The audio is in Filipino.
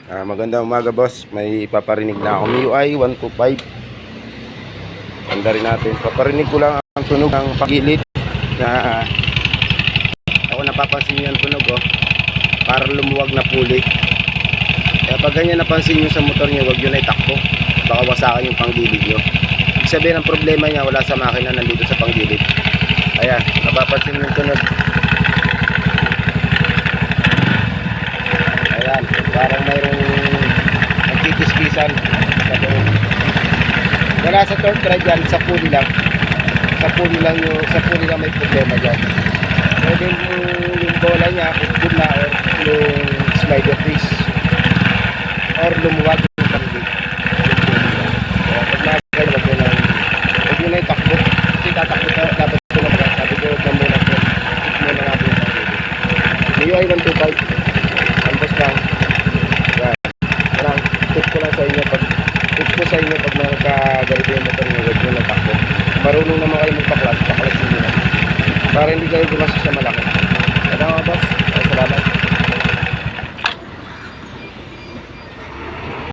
Magandang umaga boss, may paparinig na ako. MIUI 125. Ganda rin natin. Paparinig ko lang ang tunog ng pagilid na ako napapansin nyo ang tunog para lumuwag na pulik. Kaya pag ganyan napansin nyo sa motor nyo, huwag nyo na itakbo, baka wasakan yung panggilid nyo. Ibig sabihin ang problema nya wala sa makina, nandito sa panggilid. Ayan, napapansin nyo yung tunog. Ayan, parang mayroong nagkikiskisan sa doon. Wala sa torque drive yan, sa pulley lang. Sa pulley lang may problema dyan. Pwede yung bola niya, good na, or yung slider piece, or lumuwag yung panggilid. Kaya pag nagkaya, huwag yun na itakbo. Kasi tatakbo na, dapat ito na mga. Sabi ko, huwag na muna po. Huwag muna natin yung panggilid. MIUI 125. Ambos lang. Yan. Parang tip ko lang sa inyo pag nagkagalito yung motor nyo, huwag nyo natakbo. Marunong naman kayo magpaklas nyo na. Para hindi kayo gumastos sa malaki. Kaya nga boss.